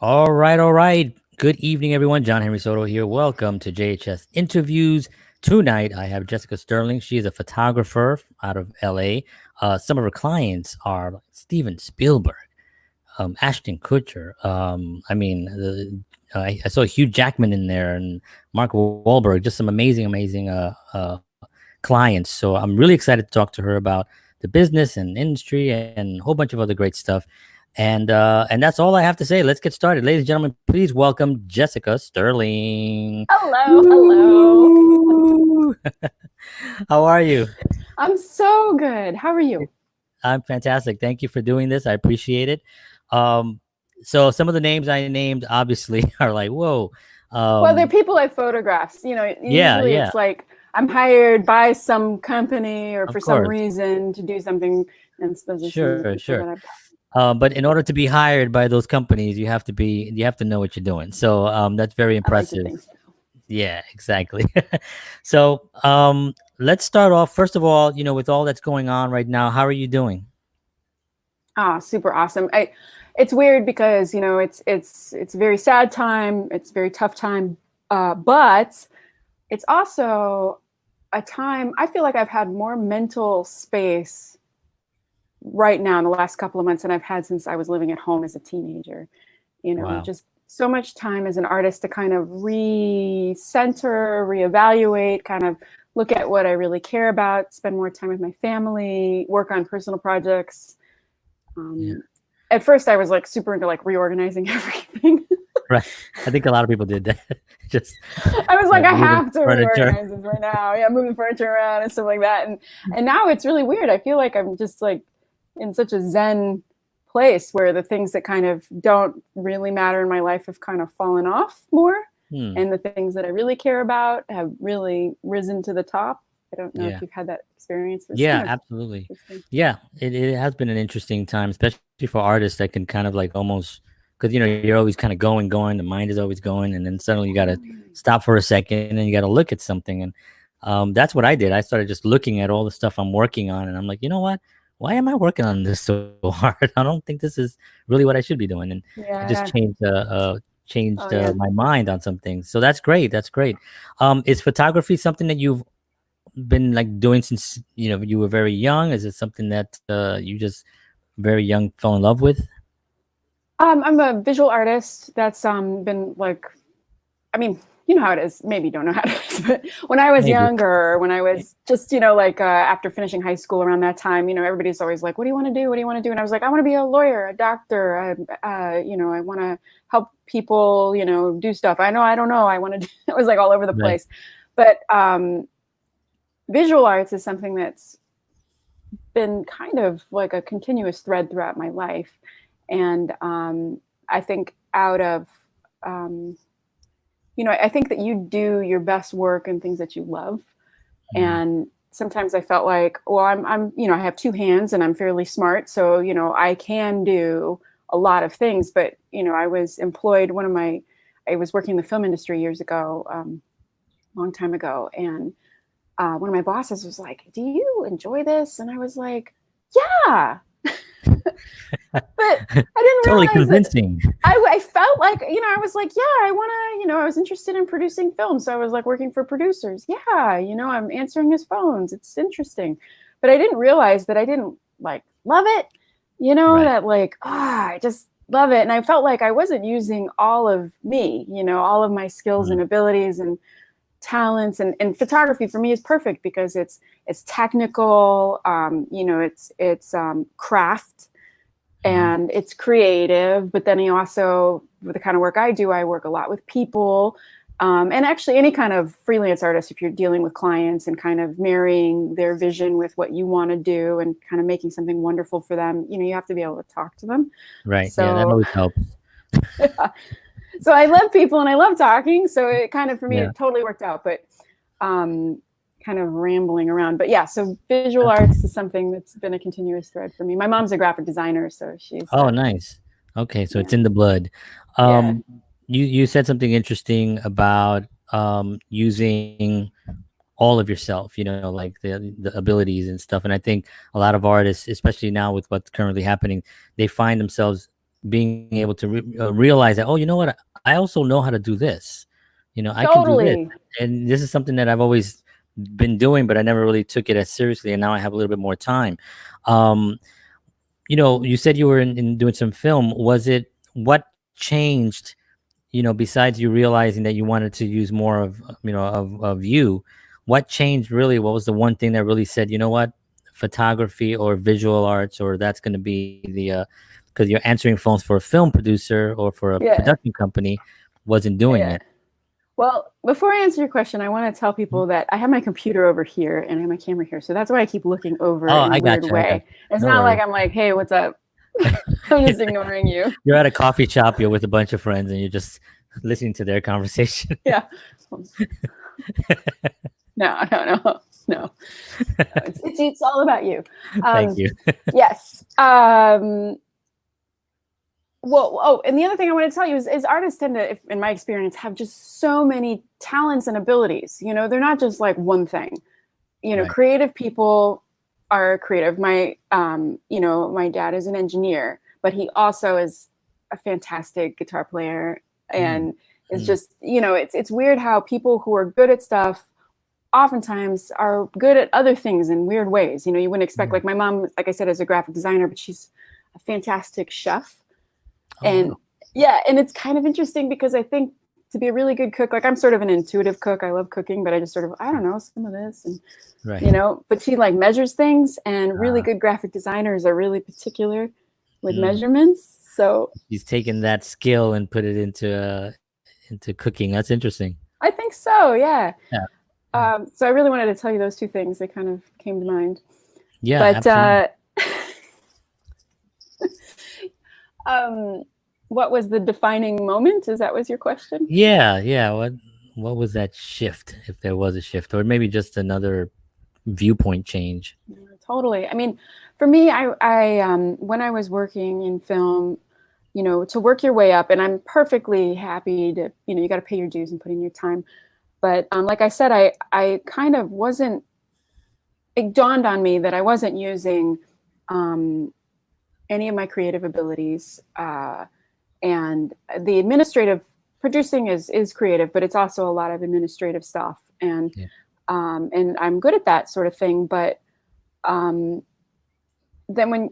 All right, all right. Good evening, everyone. John Henry Soto here. Welcome to JHS Interviews. Tonight, I have Jessica Sterling. She is a photographer out of LA. Some of her clients are Steven Spielberg, Ashton Kutcher. I saw Hugh Jackman in there and Mark Wahlberg. Just some amazing clients. So I'm really excited to talk to her about the business and industry and a whole bunch of other great stuff. And that's all I have to say. Let's get started. Ladies and gentlemen, please welcome Jessica Sterling. Hello, hello. Woo! How are you? I'm so good. How are you? I'm fantastic. Thank you for doing this. I appreciate it. Um, so some of the names I named obviously are like, whoa. Well, they're Um, people I photograph. yeah, Usually yeah, it's like I'm hired by some company or of for some course. reason to do something, and those are some of the Sure, people sure. that I've. But in order to be hired by those companies, you have to know what you're doing. So that's very I like to impressive. think so. Yeah, exactly. So let's start off. First of all, with all that's going on right now, how are you doing? Ah, super awesome. It's weird because it's a very sad time. It's a very tough time, but it's also a time I feel like I've had more mental space right now in the last couple of months than I've had since I was living at home as a teenager. Wow. Just so much time as an artist to kind of recenter, reevaluate, kind of look at what I really care about, spend more time with my family, work on personal projects. Yeah. Um, at first, I was like super into like reorganizing everything. Right. I think a lot of people did that. Just I was like, I moving have to furniture. reorganize this right now. Yeah, moving furniture around and stuff like that. And now it's really weird. I feel like I'm just like in such a zen place where the things that kind of don't really matter in my life have kind of fallen off more. Hmm. And the things that I really care about have really risen to the top. I don't know if Yeah. you've had that experience. It's Yeah, kind of absolutely. interesting. Yeah, it has been an interesting time, especially for artists that can kind of like almost because you're always kind of going, the mind is always going, and then suddenly you got to stop for a second and you got to look at something, and that's what I did. I started just looking at all the stuff I'm working on, and I'm like, you know what? Why am I working on this so hard? I don't think this is really what I should be doing, and it just Yeah. Oh, changed yeah. my mind on some things. So that's great. That's great. Is photography something that you've been like doing since you were very young? Is it something that you just very young fell in love with? I'm a visual artist that's been like, I mean, you know how it is. Maybe you don't know how it is, but when I was Maybe. younger, when I was just, like after finishing high school around that time, everybody's always like, what do you want to do? What do you want to do? And I was like, I want to be a lawyer, a doctor. I want to help people, do stuff. I don't know. I want to do, it was like all over the Right. place. But visual arts is something that's been kind of like a continuous thread throughout my life. And I think out of, um, I think that you do your best work and things that you love. Mm. And sometimes I felt like, well, I have two hands and I'm fairly smart. So, I can do a lot of things, but, I was employed, I was working in the film industry years ago, long time ago. And one of my bosses was like, do you enjoy this? And I was like, yeah. But I didn't Totally realize that convincing. I felt like, I was like, yeah, I want to, I was interested in producing films. So I was like working for producers. Yeah, I'm answering his phones. It's interesting. But I didn't realize that I didn't like love it, Right. that like, I just love it. And I felt like I wasn't using all of me, all of my skills and Mm. abilities and talents. And photography for me is perfect because it's technical, it's craft Mhm. and it's creative. But then with the kind of work I do, I work a lot with people. And actually, any kind of freelance artist, if you're dealing with clients and kind of marrying their vision with what you want to do and kind of making something wonderful for them, you have to be able to talk to them. Right. Yeah, that So, always helps. so I love people and I love talking. So it kind of, for me, Yeah. it totally worked out. But um, kind of rambling around. But yeah, so visual arts is something that's been a continuous thread for me. My mom's a graphic designer, so she's, Oh, nice. Okay, so it's yeah, in the blood. yeah. Um, you said something interesting about using all of yourself, like the abilities and stuff. And I think a lot of artists, especially now with what's currently happening, they find themselves being able to realize that, oh, you know what, I also know how to do this. I can do this, Totally. and this is something that I've always been doing, but I never really took it as seriously, and now I have a little bit more time. Um, you said you were in doing some film. What changed? Besides you realizing that you wanted to use more of you, what changed really? What was the one thing that really said, you know what, photography or visual arts, or that's going to be the, because you're answering phones for a film producer or for a Yeah. production company, wasn't doing Yeah. it. Well, before I answer your question, I want to tell people that I have my computer over here and I have my camera here. So that's why I keep looking over Oh, in a I got weird you. I got way. you. It's No not like worries. I'm like, hey, what's up? I'm just ignoring you. You're at a coffee shop, you're with a bunch of friends, and you're just listening to their conversation. Yeah. No. It's all about you. Thank you. Yes. Well, oh, and the other thing I want to tell you is artists tend to, in my experience, have just so many talents and abilities. They're not just like one thing. Right. Creative people are creative. My dad is an engineer, but he also is a fantastic guitar player, and it's just, it's weird how people who are good at stuff oftentimes are good at other things in weird ways. You wouldn't expect, like my mom, like I said, is a graphic designer, but she's a fantastic chef. And wow. yeah, and it's kind of interesting because I think to be a really good cook, like I'm sort of an intuitive cook. I love cooking, but I just sort of, I don't know, some of this and, Right. but she like measures things, and really good graphic designers are really particular with measurements. So he's taken that skill and put it into cooking. That's interesting. I think so. Yeah. Yeah. So I really wanted to tell you those two things. They kind of came to mind. Yeah. But, absolutely. what was the defining moment? Was your question? Yeah. What was that shift, if there was a shift, or maybe just another viewpoint change? Totally. I mean, for me, I when I was working in film, to work your way up, and I'm perfectly happy to, you got to pay your dues and put in your time. But like I said, I kind of wasn't, it dawned on me that I wasn't using any of my creative abilities. And the administrative producing is creative, but it's also a lot of administrative stuff. And I'm good at that sort of thing. But then when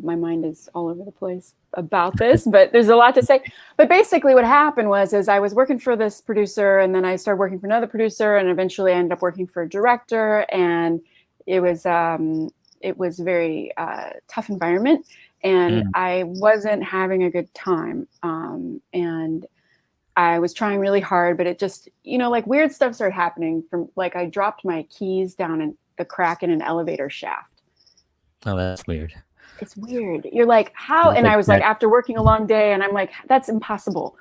my mind is all over the place about this, but there's a lot to say. But basically what happened was I was working for this producer, and then I started working for another producer, and eventually I ended up working for a director. And it was a very tough environment, and I wasn't having a good time. And I was trying really hard, but it just, like weird stuff started happening. From like, I dropped my keys down in the crack in an elevator shaft. Oh, that's weird. It's weird. You're like, how? And I was like, after working a long day, and I'm like, that's impossible.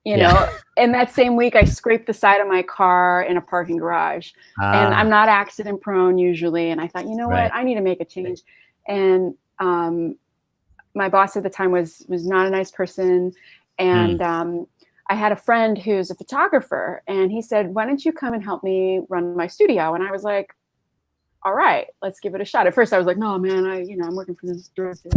And that same week I scraped the side of my car in a parking garage. And I'm not accident prone usually. And I thought, you know what, I need to make a change. And my boss at the time was not a nice person. And I had a friend who's a photographer, and he said, why don't you come and help me run my studio? And I was like, all right, let's give it a shot. At first I was like, no, man, I'm working for this director.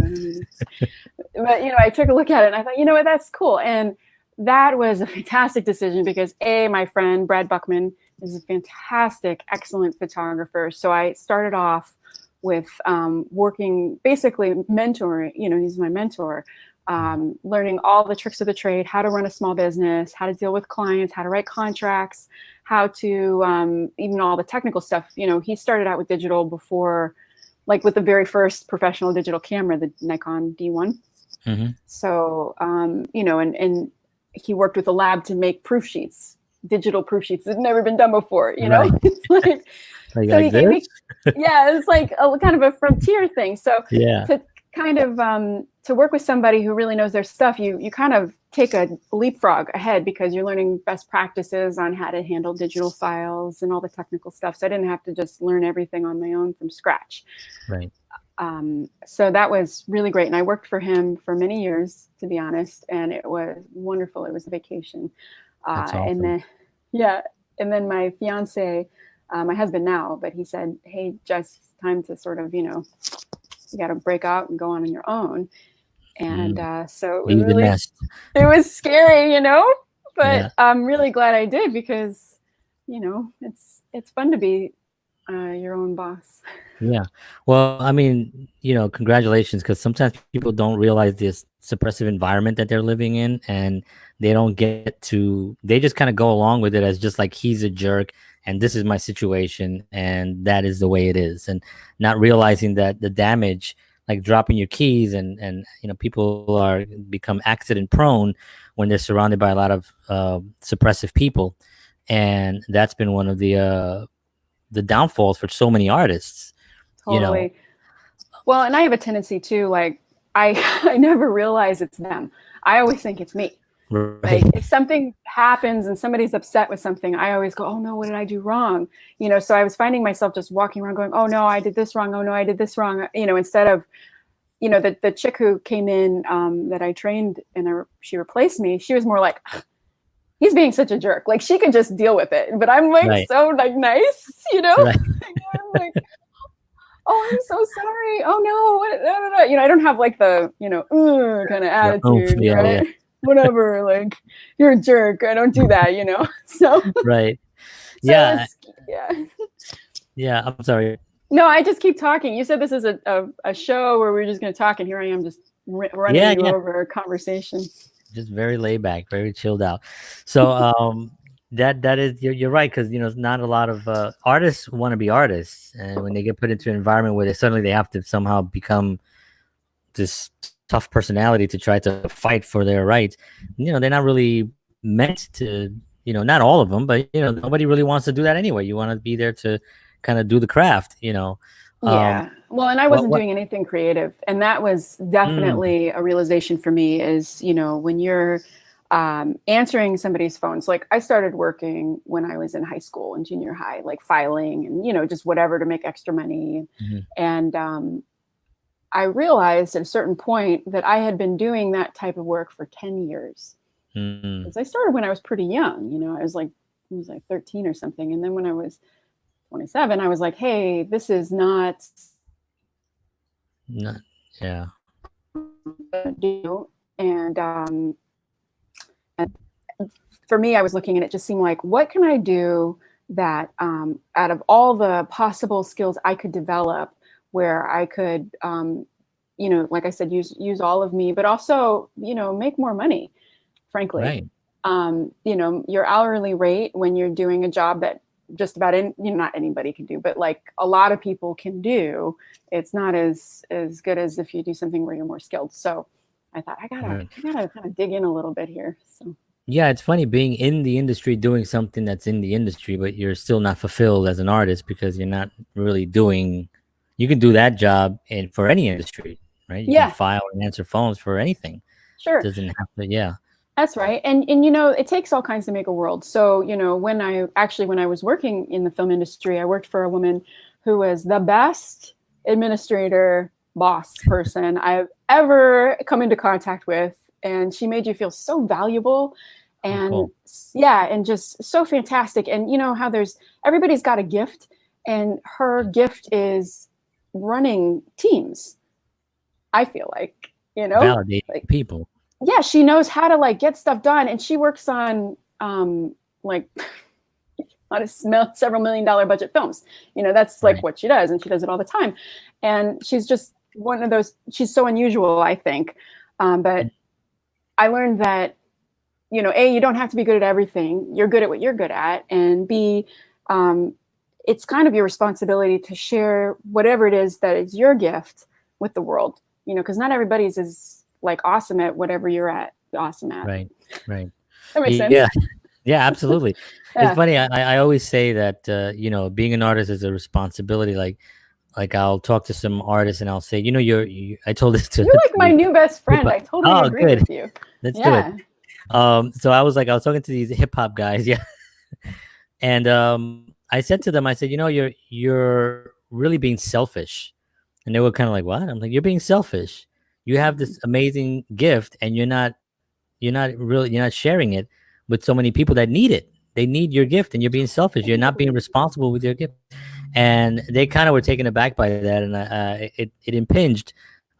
But, I took a look at it, and I thought, you know what, that's cool. And that was a fantastic decision because my friend, Brad Buckman, is a fantastic, excellent photographer. So I started off with working, basically mentoring, he's my mentor, learning all the tricks of the trade, how to run a small business, how to deal with clients, how to write contracts, how to, even all the technical stuff. He started out with digital before, like with the very first professional digital camera, the Nikon D1. So, and he worked with a lab to make proof sheets, digital proof sheets that had never been done before, It's like, so he gave me, it's like a kind of a frontier thing. So to kind of, to work with somebody who really knows their stuff, you kind of take a leapfrog ahead because you're learning best practices on how to handle digital files and all the technical stuff. So I didn't have to just learn everything on my own from scratch. Right. So that was really great. And I worked for him for many years, to be honest. And it was wonderful. It was a vacation. That's awesome. And then my fiance, my husband now, but he said, hey, Jess, it's time to sort of, you got to break out and go on your own. And so leave the nest. it was scary, you know, but Yeah. I'm really glad I did, because, you know, it's fun to be your own boss. Yeah. Well, I mean, you know, congratulations, because sometimes people don't realize this suppressive environment that they're living in, and they don't get to, they just kind of go along with it as just like, he's a jerk and this is my situation and that is the way it is. And not realizing that the damage, like dropping your keys, and you know, people are become accident prone when they're surrounded by a lot of suppressive people. And that's been one of the downfalls for so many artists. You know. Totally. Well, and I have a tendency too, like I never realize it's them. I always think it's me. Right. Like if something happens and somebody's upset with something, I always go, oh no, what did I do wrong? You know, so I was finding myself just walking around going, oh no, I did this wrong. Oh no, I did this wrong. You know, instead of, you know, the chick who came in that I trained and she replaced me, she was more like, he's being such a jerk. Like she could just deal with it. But I'm like, so like nice, you know? Right. I'm like, oh, I'm so sorry. Oh no, what, you know, I don't have like the, you know, kind of attitude, yeah, right? yeah. Whatever, like you're a jerk. I don't do that, you know. So right. So yeah. Yeah. I'm sorry. No, I just keep talking. You said this is a show where we're just going to talk, and here I am just running you over a conversation. Just very laid back, very chilled out. So that is, you're right, because you know, not a lot of artists want to be artists, and when they get put into an environment where they have to somehow become this tough personality to try to fight for their rights, you know, they're not really meant to, you know, not all of them, but you know, nobody really wants to do that anyway. You want to be there to kind of do the craft, you know. Yeah. Well, and I wasn't doing anything creative, and that was definitely a realization for me is, you know, when you're answering somebody's phones, like I started working when I was in high school and junior high, like filing and, you know, just whatever to make extra money. And I realized at a certain point that I had been doing that type of work for 10 years. Because I started when I was pretty young, you know, I was like 13 or something. And then when I was 27, I was like, hey, this is not. Yeah. And for me, I was looking and it just seemed like, what can I do that out of all the possible skills I could develop, where I could, you know, like I said, use all of me, but also, you know, make more money, frankly. Right. You know, your hourly rate when you're doing a job that just about not anybody can do, but like a lot of people can do, it's not as good as if you do something where you're more skilled. So I thought I gotta kind of dig in a little bit here. So yeah, it's funny being in the industry, doing something that's in the industry, but you're still not fulfilled as an artist because you're not really doing. You can do that job for any industry, right? You can file and answer phones for anything. Sure. It doesn't have to. Yeah. That's right. And you know, it takes all kinds to make a world. So, you know, when I was working in the film industry, I worked for a woman who was the best administrator, boss person I've ever come into contact with. And she made you feel so valuable and and just so fantastic. And you know how everybody's got a gift, and her gift is running teams. I feel like, you know, validating people. Yeah, she knows how to like get stuff done, and she works on like on several $1 million budget films. You know, that's like what she does, and she does it all the time. And she's just one of those. She's so unusual, I think. But I learned that, you know, A, you don't have to be good at everything. You're good at what you're good at, and B, it's kind of your responsibility to share whatever it is that is your gift with the world. You know, because not everybody's as like awesome at whatever you're awesome at. Right. That makes sense. Yeah, absolutely. It's funny. I always say that, you know, being an artist is a responsibility. Like I'll talk to some artists and I'll say, you know, I told this to. You're like my new best friend. I totally agree with you. Let's do it. So I was talking to these hip hop guys. Yeah. And I said to them, I said, you know, you're really being selfish. And they were kind of like, what? I'm like, you're being selfish. You have this amazing gift, and you're not sharing it with so many people that need it. They need your gift, and you're being selfish. You're not being responsible with your gift. and they kind of were taken aback by that, and it impinged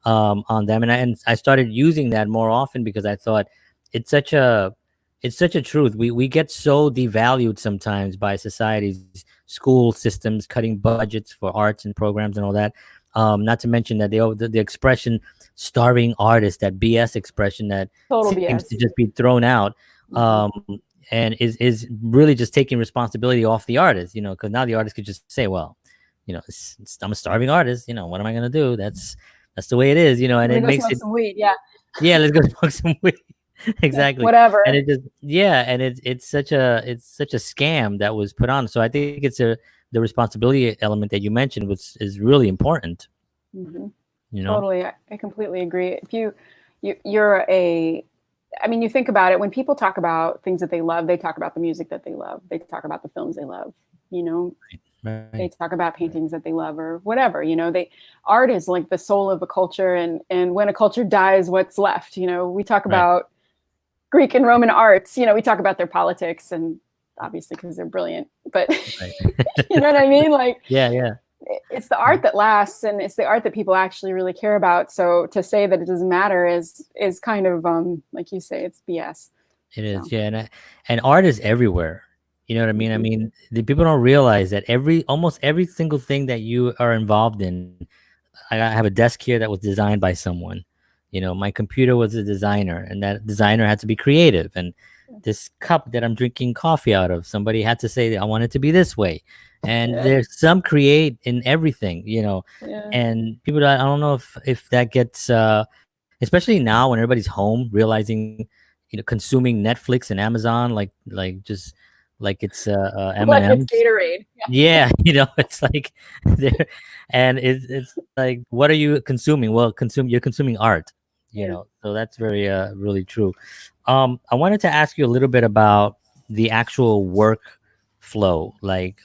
on them, and I started using that more often because I thought it's such a it's such a truth. We get so devalued sometimes by society's school systems cutting budgets for arts and programs and all that. Not to mention that the expression starving artist, that BS expression that Total seems BS. to just be thrown out. Um, and is really just taking responsibility off the artist, because now the artist could just say, well, I'm a starving artist, what am I gonna do? That's the way it is, and I'm gonna it go makes smoke it, some weed. Yeah. yeah, let's go smoke some weed. Exactly. Whatever. And it just, yeah, and it's such a scam that was put on. So I think the responsibility element that you mentioned is really important. Mm-hmm. You know? Totally. I completely agree. If you're I mean, you think about it, when people talk about things that they love, they talk about the music that they love. They talk about the films they love, Right. They talk about paintings that they love or whatever, art is like the soul of a culture. And when a culture dies, what's left? We talk Right. about Greek and Roman arts, we talk about their politics, and obviously because they're brilliant, but Right. you know what I mean? Like, Yeah. it's the art that lasts, and it's the art that people actually really care about. So to say that it doesn't matter is kind of like you say, it's BS. It is, So. yeah, and art is everywhere. You know what I mean? I Mhm. mean, the people don't realize that almost every single thing that you are involved in. I have a desk here that was designed by someone. My computer was a designer, and that designer had to be creative. And this cup that I'm drinking coffee out of, somebody had to say, I want it to be this way. And Yeah. there's some create in everything, Yeah. and people, I don't know if that gets, especially now when everybody's home, realizing, consuming Netflix and Amazon, like just like it's Like it's M&Ms. Gatorade. Yeah, it's like there, and it's like, what are you consuming? Well, you're consuming art, Yeah. So that's very really true. I wanted to ask you a little bit about the actual work flow, like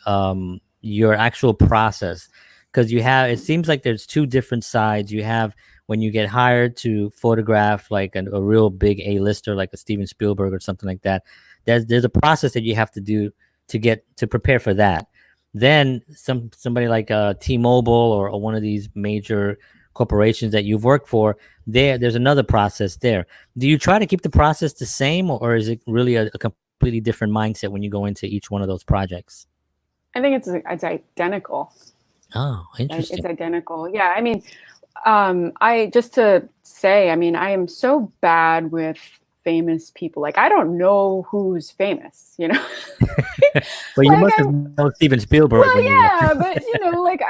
your actual process, because it seems like there's two different sides. You have when you get hired to photograph like a real big A-lister like a Steven Spielberg or something like that. There's a process that you have to do to prepare for that. Then somebody like T-Mobile or one of these major corporations that you've worked for, there's another process there. Do you try to keep the process the same, or is it really a completely different mindset when you go into each one of those projects? I think it's identical. Oh, interesting. It's identical. Yeah. I mean, I just to say, I mean, I am so bad with famous people. Like, I don't know who's famous, Well, you Like, must have known Steven Spielberg well, when you yeah, but like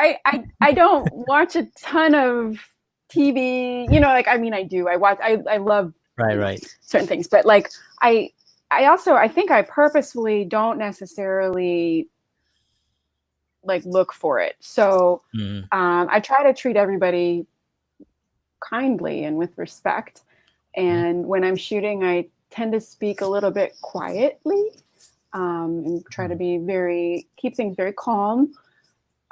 I don't watch a ton of TV, like, I mean, I do. I love right. certain things, but like I also, I think I purposefully don't necessarily like look for it. So Mhm. I try to treat everybody kindly and with respect. Yeah. And when I'm shooting, I tend to speak a little bit quietly, and try to be keep things very calm.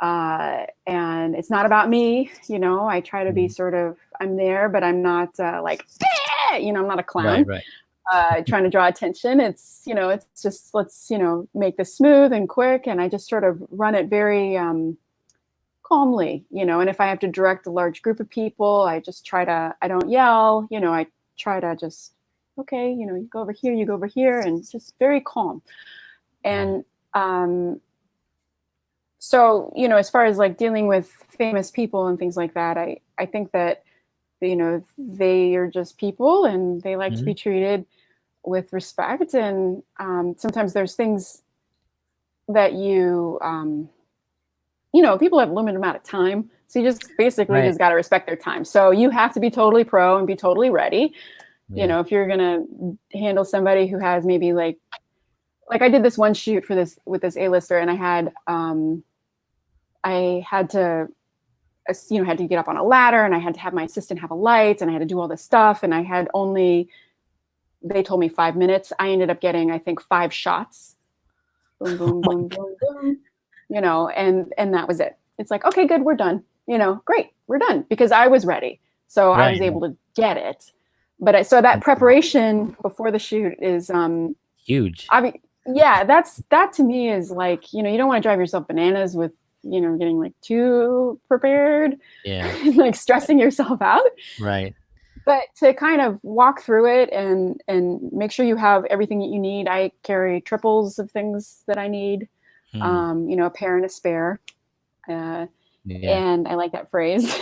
And it's not about me, I try to be sort of, I'm there, but I'm not like, I'm not a clown. Right. Trying to draw attention. It's, it's just, let's, make this smooth and quick. And I just sort of run it very calmly, and if I have to direct a large group of people, I don't yell, I try to just, okay, you go over here, and just very calm. And so, as far as like dealing with famous people and things like that, I think that, they are just people, and they like to be treated with respect. And sometimes there's things that people have a limited amount of time. So you just basically just got to respect their time. So you have to be totally pro and be totally ready. Yeah. If you're going to handle somebody who has maybe like I did this one shoot with this A-lister, and I had to get up on a ladder, and I had to have my assistant have a light, and I had to do all this stuff. And they told me 5 minutes. I ended up getting, I think, 5 shots. Boom, boom, boom, boom, boom. And that was it. It's like, okay, good, we're done. Great, we're done, because I was ready. So I was able to get it. But so that preparation before the shoot is huge. I mean, yeah, that to me is like, you don't want to drive yourself bananas with getting like too prepared, Yeah. like stressing yourself out. Right. But to kind of walk through it and make sure you have everything that you need. I carry triples of things that I need, a pair and a spare. Yeah. And I like that phrase.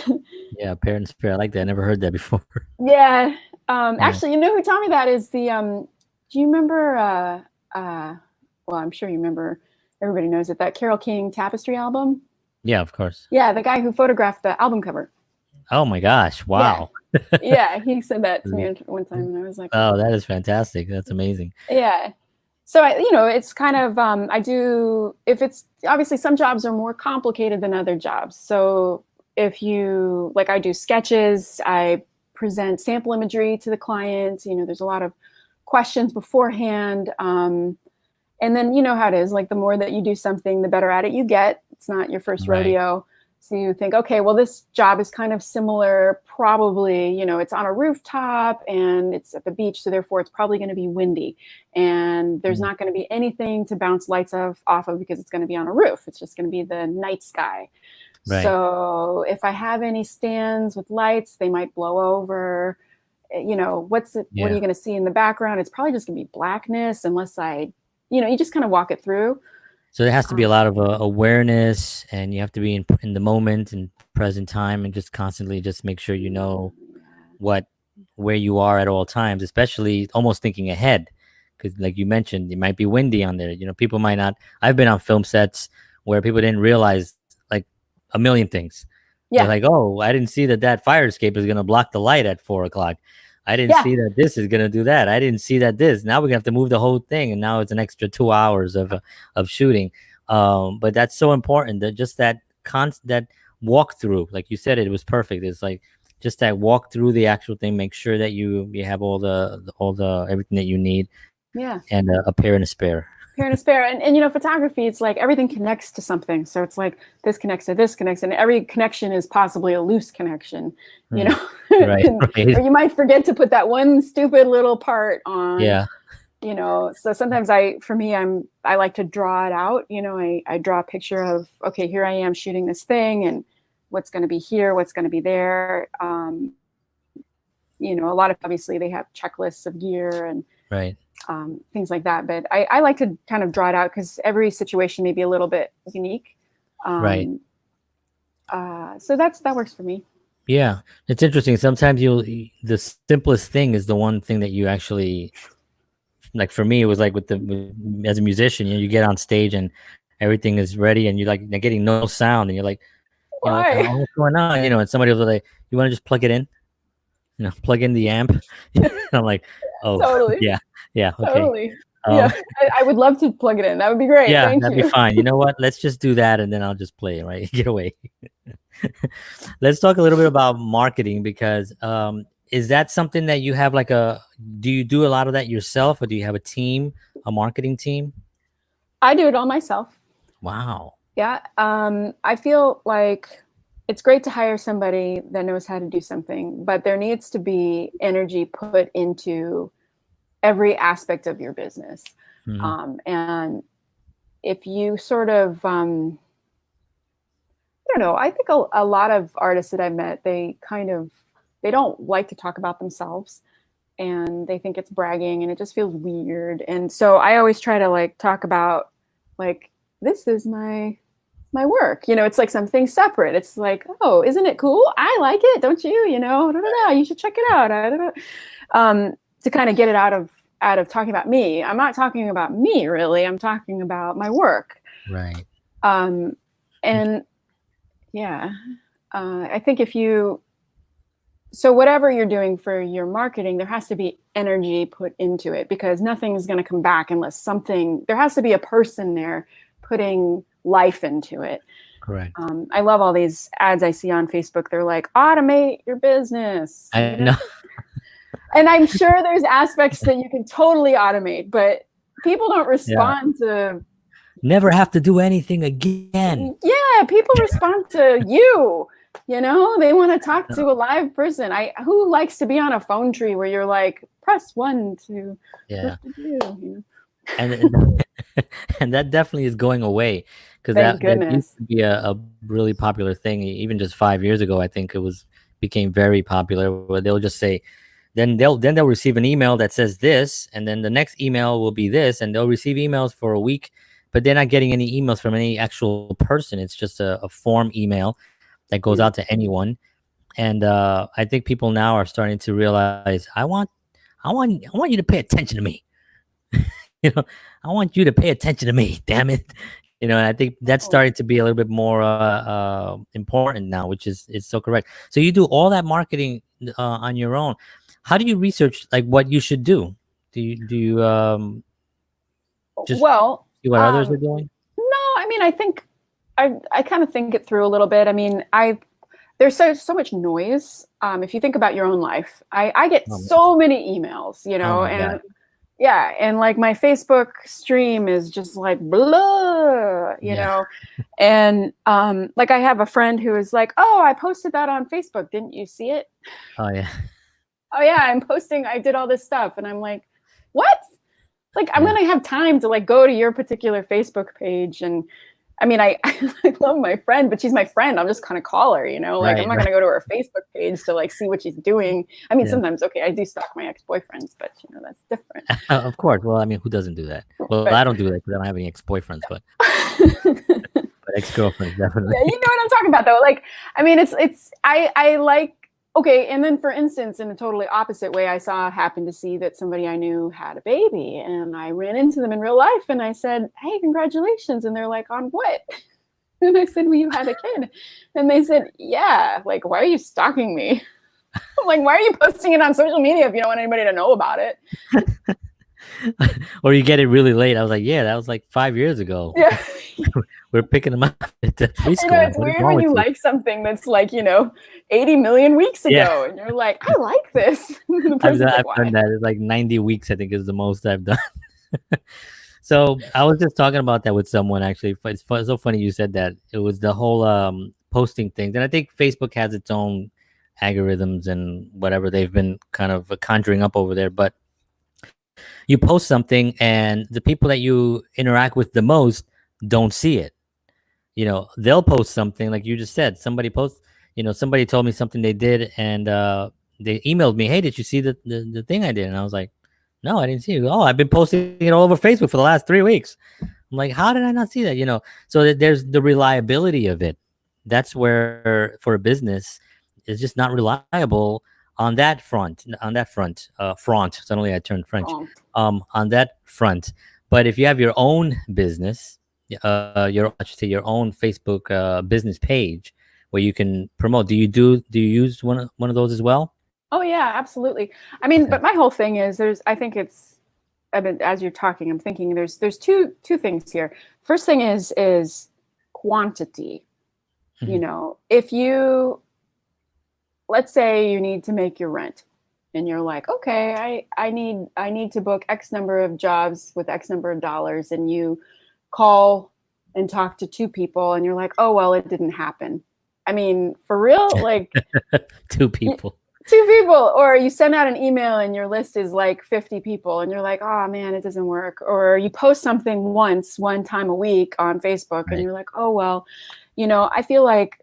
Yeah. Parents fair. I like that. I never heard that before. Yeah. Actually, who taught me that is the, do you remember, well, I'm sure you remember, everybody knows it, that Carole King Tapestry album? Yeah, of course. Yeah, the guy who photographed the album cover. Oh my gosh. Wow. Yeah, he said that to me one time, and I was like, oh, that is fantastic. That's amazing. Yeah. So it's kind of, I do, if it's, obviously some jobs are more complicated than other jobs. So if you, like I do sketches, I present sample imagery to the client, there's a lot of questions beforehand. And then you know how it is, like the more that you do something, the better at it you get. It's not your first rodeo. So you think, okay, well, this job is kind of similar. Probably, it's on a rooftop and it's at the beach. So therefore, it's probably going to be windy. And there's not going to be anything to bounce lights off of because it's going to be on a roof. It's just going to be the night sky. Right. So if I have any stands with lights, they might blow over. What are you going to see in the background? It's probably just going to be blackness unless you just kind of walk it through. So there has to be a lot of awareness, and you have to be in the moment and present time, and just constantly just make sure you know where you are at all times, especially almost thinking ahead, because like you mentioned, it might be windy on there. People might not. I've been on film sets where people didn't realize like a million things. Yeah, they're like, oh, I didn't see that fire escape is going to block the light at 4 o'clock. I didn't see that this is going to do that. I didn't see that this. Now we're going to have to move the whole thing. And now it's an extra 2 hours of shooting. But that's so important, that just that walkthrough, like you said, it was perfect. It's like just that walk through the actual thing. Make sure that you have all the everything that you need. Yeah. And a pair and a spare. And photography, it's like everything connects to something. So it's like this connects to this connects, and every connection is possibly a loose connection, Right. Or you might forget to put that one stupid little part on. Yeah. So sometimes I like to draw it out. I draw a picture of, okay, here I am shooting this thing, and what's going to be here, what's going to be there. A lot of, obviously they have checklists of gear and right. Things like that. But I like to kind of draw it out because every situation may be a little bit unique. Right. So that works for me. Yeah. It's interesting. Sometimes the simplest thing is the one thing that you actually, like for me, it was like as a musician, you get on stage and everything is ready and you're getting no sound and you're like, why? What's going on? And somebody was like, you want to just plug it in? Plug in the amp. And I'm like, oh, totally. Yeah. Okay. Totally. I would love to plug it in. That would be great. Yeah, Thank that'd you. be fine. You know what? Let's just do that, and then I'll just play it. Right? Get away. Let's talk a little bit about marketing, because is that something that you have do you do a lot of that yourself, or do you have a marketing team? I do it all myself. Wow. Yeah. I feel like it's great to hire somebody that knows how to do something, but there needs to be energy put into every aspect of your business. Mm-hmm. And if you sort of, I don't know, I think a lot of artists that I've met, they don't like to talk about themselves, and they think it's bragging, and it just feels weird. And so I always try to talk about this is my work. It's like something separate. It's like, oh, isn't it cool? I like it. Don't you? You should check it out. To kind of get it out of talking about me. I'm not talking about me really. I'm talking about my work. Right. And yeah, I think so whatever you're doing for your marketing, there has to be energy put into it, because nothing's going to come back unless there has to be a person there putting life into it. Correct. I love all these ads I see on Facebook. They're like, automate your business. I know. And I'm sure there's aspects that you can totally automate, but people don't respond to. Never have to do anything again. Yeah, people respond to you. They want to talk to a live person. Who likes to be on a phone tree where you're like, press 1 to. Yeah. and and that definitely is going away, because Thank that used goodness. to be a really popular thing. Even just 5 years ago, I think it was became very popular, where they'll just say, then they'll receive an email that says this, and then the next email will be this, and they'll receive emails for a week, but they're not getting any emails from any actual person. It's just a form email that goes Yeah. out to anyone. And I think people now are starting to realize, I want you to pay attention to me. you know, I want you to pay attention to me. Damn it. And I think that's Oh, starting to be a little bit more important now, which is so correct. So you do all that marketing on your own. How do you research like what you should do? Do you just well, see what others are doing? no, I mean, I think I kind of think it through a little bit. I mean, there's so much noise. If you think about your own life, I get Oh, so many emails, oh my and God. yeah, and like my Facebook stream is just like blah, Yeah. and like I have a friend who is like, oh, I posted that on Facebook. Didn't you see it? Oh yeah. Oh yeah, I did all this stuff, and I'm like, what? Like I'm Yeah. gonna have time to like go to your particular Facebook page. And I mean, I love my friend, but she's my friend. I'm just kind of call her, like I'm Right. not Right. gonna go to her Facebook page to like see what she's doing. I mean, Yeah. sometimes okay, I do stalk my ex-boyfriends, but that's different. Of course. Well, I mean, who doesn't do that? Well, But I don't do that because I don't have any ex-boyfriends, but yeah, ex-girlfriends definitely. you know what I'm talking about though. Like, I mean, I like, okay, and then for instance, in a totally opposite way, happened to see that somebody I knew had a baby, and I ran into them in real life, and I said, "Hey, congratulations!" And they're like, "On what?" And I said, "Well, you had a kid," and they said, "Yeah." Like, why are you stalking me? I'm like, why are you posting it on social media if you don't want anybody to know about it? Or you get it really late. I was like, yeah, that was like 5 years ago. Yeah. We're picking them up at the I know preschool. it's What is weird wrong when with you you? like something that's like, 80 million weeks Yeah, ago, and you're like, I like this. And the person's like, I've done why? that. It's like 90 weeks, I think, is the most I've done. So I was just talking about that with someone actually. It's so funny you said that. It was the whole posting thing. And I think Facebook has its own algorithms and whatever they've been kind of conjuring up over there. But you post something, and the people that you interact with the most don't see it. They'll post something like you just said. Somebody told me something they did, and they emailed me, hey, did you see the thing I did? And I was like, no, I didn't see it. Oh, I've been posting it all over Facebook for the last 3 weeks. I'm like, how did I not see that? So that there's the reliability of it. That's where, for a business, it's just not reliable on that front. Suddenly I turned French. Oh, On that front. But if you have your own business, I should say your own Facebook business page where you can promote. Do you use one of those as well? oh yeah, absolutely. I mean, Okay. but my whole thing is I think I mean, as you're talking, I'm thinking there's two things here. First thing is quantity. Mhm. If you, let's say you need to make your rent, and you're like, okay, I need to book X number of jobs with X number of dollars, and you call and talk to two people, and you're like, oh well, it didn't happen. I mean, for real, like Two people. two people, or you send out an email and your list is like 50 people, and you're like, oh man, it doesn't work. Or you post something one time a week on Facebook, and Right. you're like, oh well, I feel like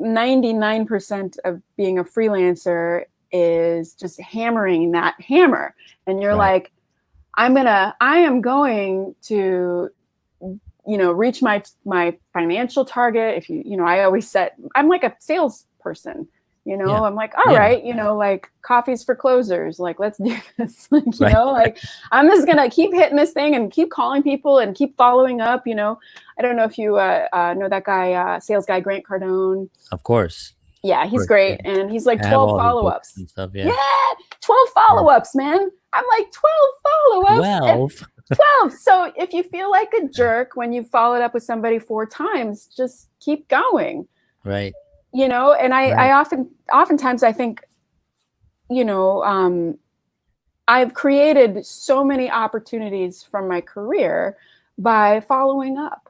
99% of being a freelancer is just hammering that hammer. And you're Right. like, I am going to, reach my financial target. If I always I'm like a salesperson. Yeah. I'm like, all Yeah. right, like coffees for closers. Like, let's do this. Like, Right. like I'm just going to keep hitting this thing and keep calling people and keep following up. I don't know if you know that guy, sales guy, Grant Cardone. Of course. Yeah, Of he's course. Yeah. great. And he's like I have 12 all his books follow-ups. and stuff. Yeah, Yeah. 12 Yeah. follow-ups, man. I'm like 12 follow-ups. And 12. 12. So if you feel like a jerk when you followed up with somebody 4 times, just keep going. Right. And Right. oftentimes I think, I've created so many opportunities from my career by following up.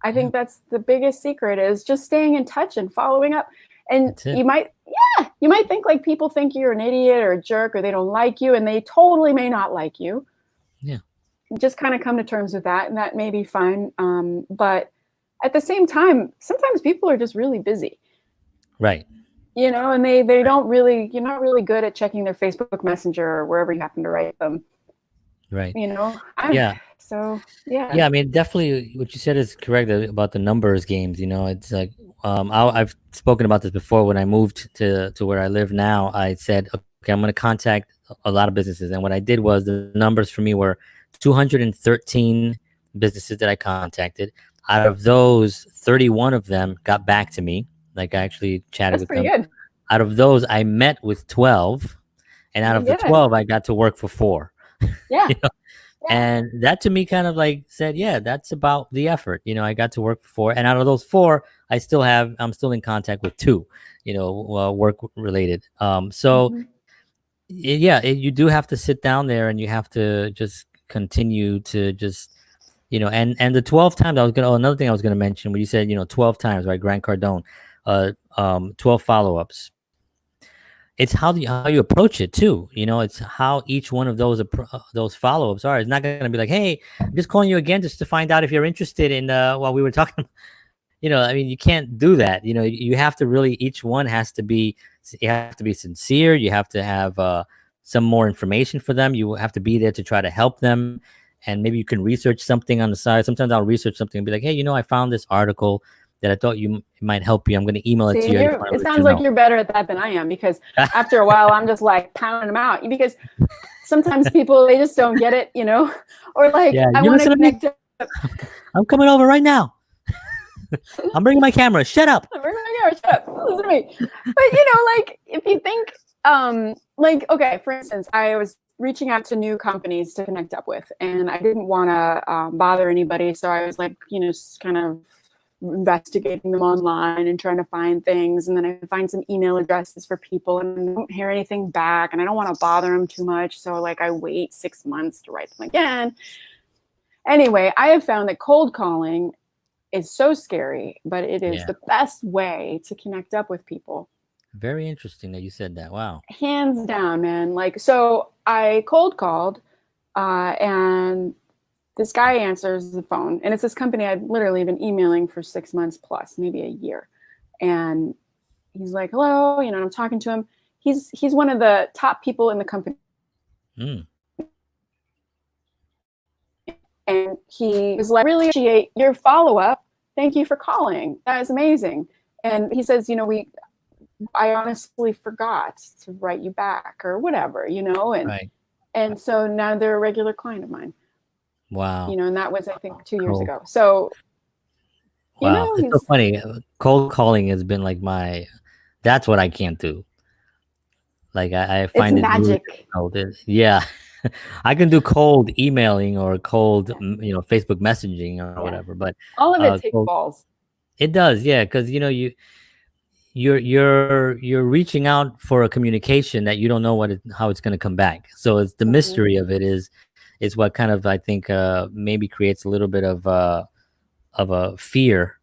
I Yeah. think that's the biggest secret, is just staying in touch and following up. And That's it. you might think like people think you're an idiot or a jerk or they don't like you, and they totally may not like you. Yeah. just kind of come to terms with that, and that may be fine. But at the same time, sometimes people are just really busy. Right. And they don't really, you're not really good at checking their Facebook Messenger or wherever you happen to write them. Right. Yeah. So, yeah. Yeah, I mean, definitely what you said is correct about the numbers games. It's like I've spoken about this before. When I moved to where I live now, I said, okay, I'm going to contact a lot of businesses, and what I did was the numbers for me were 213 businesses that I contacted. Out of those, 31 of them got back to me. Like, I actually chatted That's with pretty them. good. Out of those, I met with 12, and out of the Good. 12, I got to work for 4. Yeah. You know? Yeah. And that to me kind of like said, yeah, that's about the effort. I got to work for 4, and out of those 4, I'm still in contact with 2, work related. So you do have to sit down there and you have to just continue to just, and the 12 times another thing I was gonna mention when you said, 12 times, right? Grant Cardone, 12 follow-ups. It's how you approach it too. It's how each one of those follow-ups are. It's not going to be like, hey, I'm just calling you again just to find out if you're interested in while we were talking. I mean, you can't do that. You have to really, each one has to be, you have to be sincere. You have to have some more information for them. You have to be there to try to help them. And maybe you can research something on the side. Sometimes I'll research something and be like, hey, I found this article that I thought it might help you. I'm going to email it to you. It sounds like you're better at that than I am, because after a while I'm just like pounding them out, because sometimes people, they just don't get it, or like, I want to connect. I'm coming over right now. I'm bringing my camera. Shut up. I'm bringing my camera. Shut up. Listen to me. But like, if you think, like, okay, for instance, I was reaching out to new companies to connect up with, and I didn't want to bother anybody, so I was like, just kind of investigating them online and trying to find things, and then I find some email addresses for people and I don't hear anything back, and I don't want to bother them too much, so like I wait 6 months to write them again. Anyway, I have found that cold calling is so scary, but it is the best way to connect up with people. Very interesting that you said that. Wow. Hands down, man. Like, so I cold called and this guy answers the phone, and it's this company I've literally been emailing for 6 months plus, maybe a year. And he's like, hello, and I'm talking to him. He's one of the top people in the company. And he was like, really appreciate your follow-up. Thank you for calling. That is amazing. And he says, I honestly forgot to write you back or whatever, and so now they're a regular client of mine. Wow. And that was, I think, 2 years ago. So, wow, it's so funny. Cold calling has been like that's what I can't do. Like I find it's magic. Really, yeah. I can do cold emailing or cold, Facebook messaging or whatever, but all of it takes balls. It does, yeah, because you're reaching out for a communication that you don't know how it's going to come back. So it's the mystery of it is what kind of, I think, maybe creates a little bit of a fear,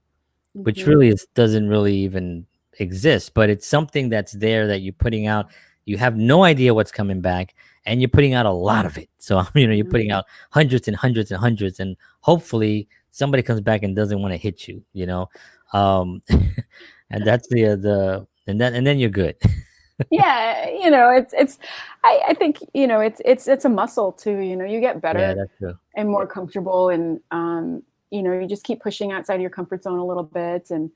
which really doesn't really even exist, but it's something that's there that you're putting out. You have no idea what's coming back, and you're putting out a lot of it. So, you're putting out hundreds and hundreds and hundreds, and hopefully somebody comes back and doesn't want to hit you, and that's and then you're good. Yeah. I think, it's a muscle too, you get better and more comfortable, and, you just keep pushing outside your comfort zone a little bit. And,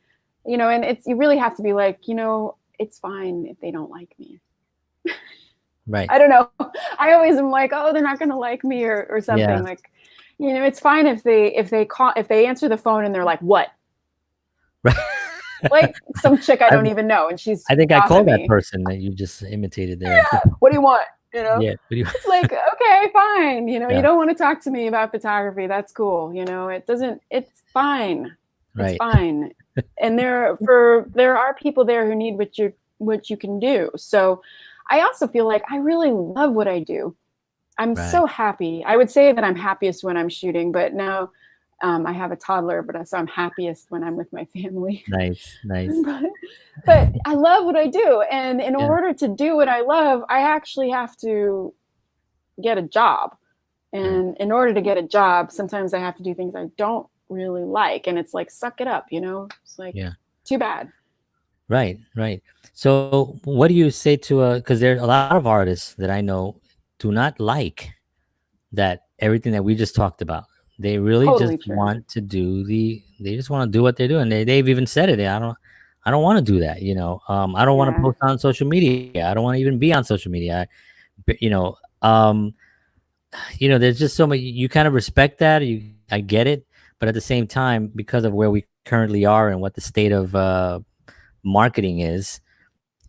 and you really have to be like, it's fine if they don't like me. Right. I don't know. I always am like, oh, they're not going to like me or something. Yeah. Like, it's fine if they answer the phone and they're like, what? Right. Like some chick I don't even know, and I think I called that person that you just imitated there. Yeah. What do you want? Yeah. It's like, okay, fine. You don't want to talk to me about photography. That's cool. It's fine. Right. It's fine. And there are people there who need what you can do. So I also feel like I really love what I do. I'm so happy. I would say that I'm happiest when I'm shooting, but now I have a toddler, so I'm happiest when I'm with my family. Nice. But I love what I do. And in order to do what I love, I actually have to get a job. And in order to get a job, sometimes I have to do things I don't really like. And it's like, suck it up, It's like, Yeah. too bad. Right. Right. So what do you say to because there are a lot of artists that I know do not like that everything that we just talked about. They really just Totally true. want to do they just want to do what they're doing. They've even said it. I don't want to do that. I don't want to Yeah. post on social media. I don't want to even be on social media. But, um, there's just so much, you kind of respect that. I get it. But at the same time, because of where we currently are and what the state of marketing is,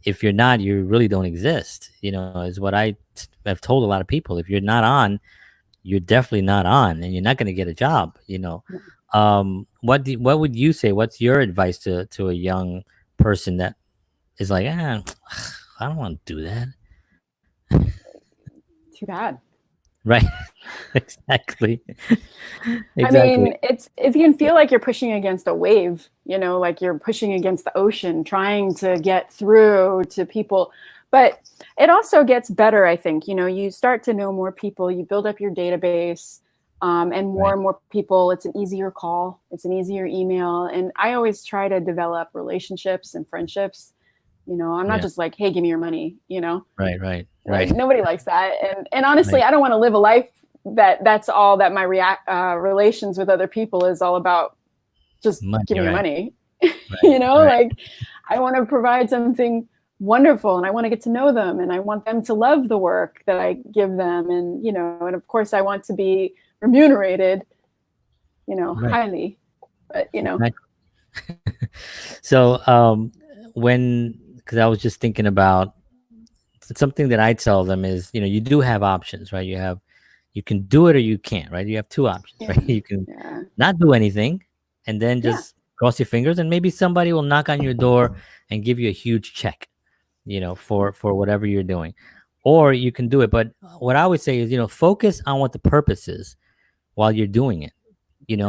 if you're not, you really don't exist, is what have told a lot of people. If you're not on, you're definitely not on, and you're not going to get a job. What would you say? What's your advice to a young person that is like, I don't want to do that? Too bad. Right. Exactly. I mean, you can feel like you're pushing against a wave, like you're pushing against the ocean, trying to get through to people. But it also gets better, I think. You start to know more people, you build up your database, and more people. It's an easier call, it's an easier email. And I always try to develop relationships and friendships. I'm not just like, hey, give me your money, Right. Like, nobody likes that. And honestly, I don't want to live a life that's all that my relations with other people is all about. Just give me money. Like, I want to provide something wonderful, and I want to get to know them, and I want them to love the work that I give them. And, and of course I want to be remunerated, highly, but, So, because I was just thinking about something that I tell them is, you do have options, right? You can do it or you can't, right? You have two options, right? You can not do anything and then just cross your fingers, and maybe somebody will knock on your door and give you a huge check, for whatever you're doing. Or you can do it. But what I always say is, focus on what the purpose is while you're doing it,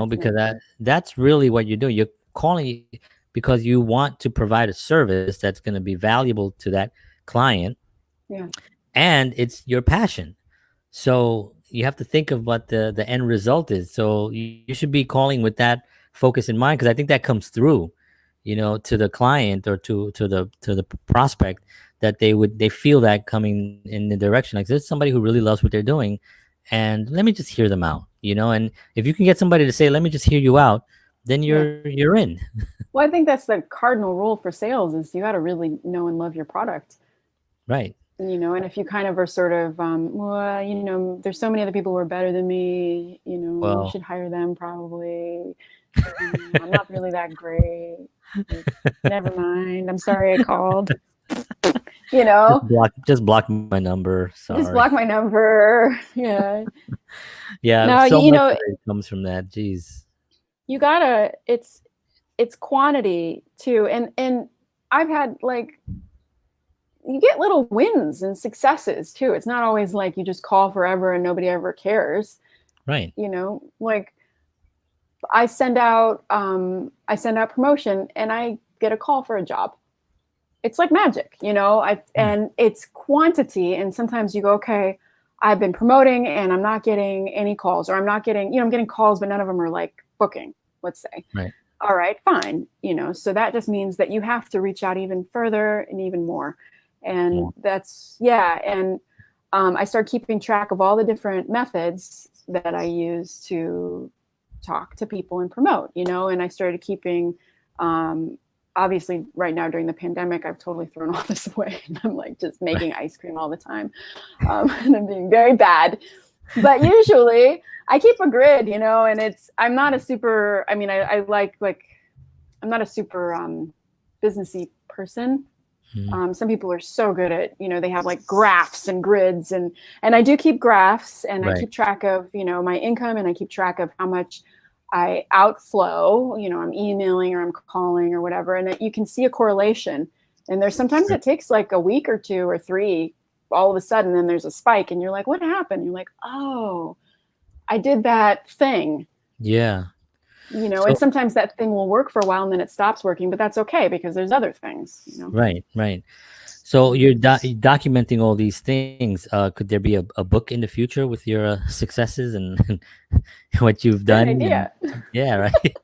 because that's really what you're doing. You're calling because you want to provide a service that's going to be valuable to that client. Yeah. And it's your passion. So you have to think of what the end result is. So you should be calling with that focus in mind, because I think that comes through, to the client or to the prospect, that they feel that coming in the direction. Like, there's somebody who really loves what they're doing, and let me just hear them out, and if you can get somebody to say, let me just hear you out, then you're in. Well, I think that's the cardinal rule for sales, is you got to really know and love your product. Right. And if you kind of are sort of, there's so many other people who are better than me, you should hire them probably. I'm not really that great. Never mind. I'm sorry I called. Just block my number. Sorry. Just block my number. Yeah. Yeah. No, so much comes from that. Jeez. You gotta. It's quantity too, and I've had, like, you get little wins and successes too. It's not always like you just call forever and nobody ever cares. Right. Like, I send out promotion and I get a call for a job. It's like magic, and it's quantity. And sometimes you go, okay, I've been promoting and I'm not getting any calls, or I'm not getting, I'm getting calls, but none of them are like booking, let's say. Right. All right, fine. So that just means that you have to reach out even further and even more. And and I started keeping track of all the different methods that I use to talk to people and promote, and I started keeping, obviously right now during the pandemic, I've totally thrown all this away, and I'm like just making ice cream all the time, and I'm being very bad. But usually I keep a grid, and I'm not a super, I like I'm not a super businessy person. Some people are so good at, they have like graphs and grids, and I do keep graphs, and I keep track of, my income, and I keep track of how much I outflow, I'm emailing or I'm calling or whatever. And you can see a correlation, and there's sometimes it takes like a week or 2 or 3, all of a sudden, then there's a spike, and you're like, what happened? You're like, oh, I did that thing. Yeah. And sometimes that thing will work for a while and then it stops working, but that's okay because there's other things, Right. So you're documenting all these things. Could there be a book in the future with your successes and what you've Good done? And idea. yeah, right.